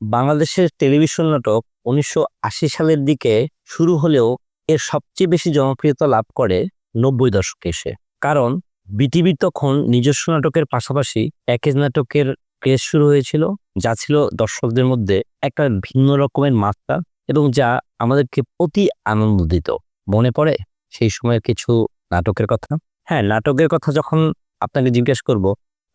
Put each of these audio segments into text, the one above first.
বাংলাদেশের টেলিভিশন নাটক ১৯৮০ সালের দিকে শুরু হলেও এর সবচেয়ে বেশি জনপ্রিয়তা লাভ করে ৯০ দশকে এসে। কারণ বিটিভির তখন নিজস্ব নাটকের পাশাপাশি প্যাকেজ নাটকের ক্রেজ শুরু হয়েছিল, যা ছিল দর্শকদের মধ্যে একটা ভিন্ন রকমের মাত্রা এবং যা আমাদেরকে অতি আনন্দ দিত। মনে পড়ে সেই সময়ের কিছু নাটকের কথা? হ্যাঁ, নাটকের কথা যখন আপনাকে জিজ্ঞেস করব,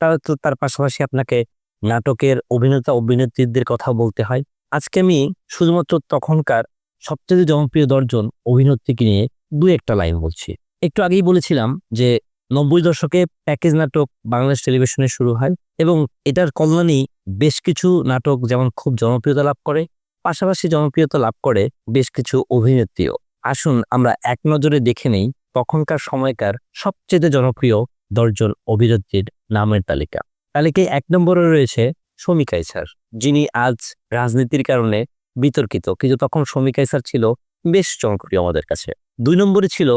তাহলে তো তার পাশাপাশি আপনাকে নাটকের অভিনেতা অভিনেত্রীদের কথা বলতে হয়। আজকে আমি শুধুমাত্র তখনকার সবচেয়ে জনপ্রিয় ১০ জন অভিনেত্রীকে নিয়ে দুই একটা লাইন বলছি। একটু আগেই বলেছিলাম যে ৯০ দশকে প্যাকেজ নাটক বাংলাদেশ টেলিভিশনে শুরু হয় এবং এটার কল্যাণেই বেশ কিছু নাটক যেমন খুব জনপ্রিয়তা লাভ করে, পাশাপাশি জনপ্রিয়তা লাভ করে বেশ কিছু অভিনেত্রীও। আসুন আমরা এক নজরে দেখে নেই তখনকার সময়কার সবচেয়ে জনপ্রিয় ১০ জন অভিনেত্রীর নামের তালিকা। তালিকায় ১ নম্বরে রয়েছে শমী কায়সার, যিনি আজ রাজনীতির কারণে বিতর্কিত, কিন্তু তখন শমী কায়সার ছিল বেশ জনপ্রিয় আমাদের কাছে। ২ নম্বরে ছিল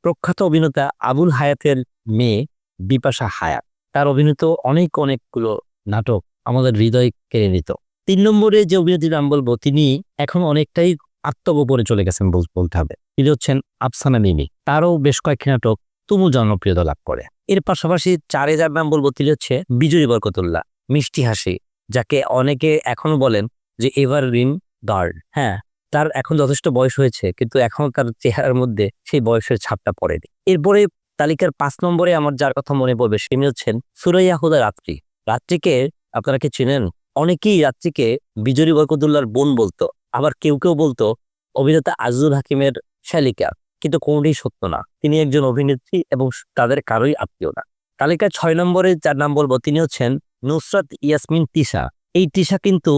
প্রখ্যাত অভিনেতা আবুল হায়াতের মেয়ে বিপাশা হায়াত। তার অভিনীত অনেকগুলো নাটক আমাদের হৃদয় কেড়ে নিত। ৩ নম্বরে যে অভিনেত্রীর নাম বলবো, তিনি এখন অনেকটাই আত্মগোপনে চলে গেছেন বলতে হবে। তিনি হচ্ছেন আফসানা মিমি। তারও বেশ কয়েকটি নাটক তুমুল জনপ্রিয়তা লাভ করে। এর পাশাপাশি ৪ যার নাম বলবো, তিনি হচ্ছে বিজয়ী বরকতুল্লাহ, মিষ্টি হাসি, যাকে অনেকে এখনো বলেন যে এভারগ্রিন গার্ল। হ্যাঁ, তার এখন যথেষ্ট বয়স হয়েছে, কিন্তু এখন তার চেহারার মধ্যে সেই বয়সের ছাপটা পড়েনি। এরপরে তালিকার ৫ নম্বরে আমার যার কথা মনে পড়বে, তিনি হচ্ছেন সুরাইয়া হুদা রাত্রি। রাত্রিকে আপনারা কি চেনেন? অনেকেই রাত্রিকে বিজয়ী বরকতুল্লাহর বোন বলতো, আবার কেউ বলতো অভিনেতা আজিজুল হাকিমের শালিকা, কিন্তু কোনটাই সত্য না। তিনি একজন অভিনেত্রী এবং তাদের কারোই আত্মীয় না। তালিকায় ৬ নম্বরে যার নাম বলবো, তিনি হচ্ছেন নুসরাত ইয়াসমিন তিশা। এই তিশা কিন্তু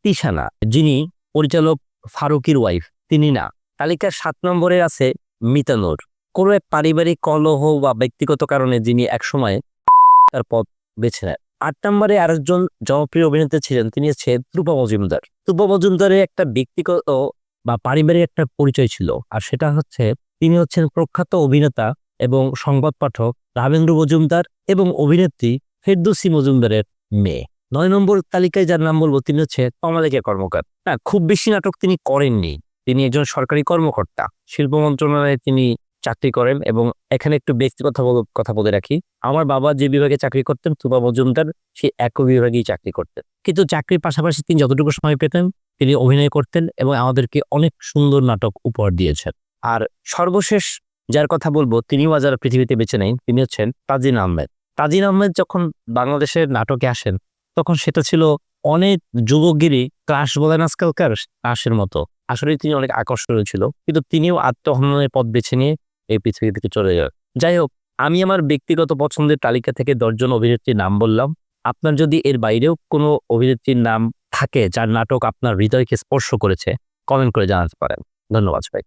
তিশা না, যিনি পরিচালক ফারুকীর ওয়াইফ, তিনি না। তালিকার ৭ নম্বরে আছে মিতা নূর। কোনো এক পারিবারিক কলহ বা ব্যক্তিগত কারণে যিনি একসময় তার পথ বেছে নেন। ৮ নম্বরে আরেকজন জনপ্রিয় অভিনেতা ছিলেন, তিনি হচ্ছে রূপা মজুমদার। রূপা মজুমদারের একটা ব্যক্তিগত বা পারিবারিক একটা পরিচয় ছিল, আর সেটা হচ্ছে তিনি হচ্ছেন প্রখ্যাত অভিনেতা এবং সংবাদ পাঠক রামেন্দ্র মজুমদার এবং অভিনেত্রী ফেরদৌসী মজুমদারের মেয়ে। ৯ নম্বর তালিকায় যার নাম বলবো, তিনি হচ্ছে কমলালেখা কর্মকার। না, খুব বেশি নাটক তিনি করেননি। তিনি একজন সরকারি কর্মকর্তা, শিল্প মন্ত্রণালয়ে তিনি চাকরি করেন। এবং এখানে একটু ব্যক্তিগত কথা বলে রাখি, আমার বাবা যে বিভাগে চাকরি করতেন, রূপা মজুমদার সে একই বিভাগেই চাকরি করতেন। কিন্তু চাকরির পাশাপাশি তিনি যতটুকু সময় পেতেন তিনি অভিনয় করতেন এবং আমাদেরকে অনেক সুন্দর নাটক উপহার দিয়েছেন। আর সর্বশেষ যার কথা বলবো, তিনিও আজ আর পৃথিবীতে বেঁচে নেই, তিনি হচ্ছেন তাজিন আহমেদ। তাজিন আহমেদ যখন বাংলাদেশের নাটকে আসেন, তখন সেটা ছিল অনেক যুবকগিরি ক্রাশ বলেন আজকালকার ক্রাশের মতো। আসলে তিনি অনেক আকর্ষণীয় ছিল, কিন্তু তিনিও আত্মহননের পথ বেছে নিয়ে এই পৃথিবী থেকে চলে যান। যাই হোক, আমি আমার ব্যক্তিগত পছন্দের তালিকা থেকে ১০ জন অভিনেত্রীর নাম বললাম। আপনার যদি এর বাইরেও কোনো অভিনেত্রীর নাম থাকে যার নাটক আপনার হৃদয়কে স্পর্শ করেছে, কমেন্ট করে জানাতে পারেন। ধন্যবাদ ভাই।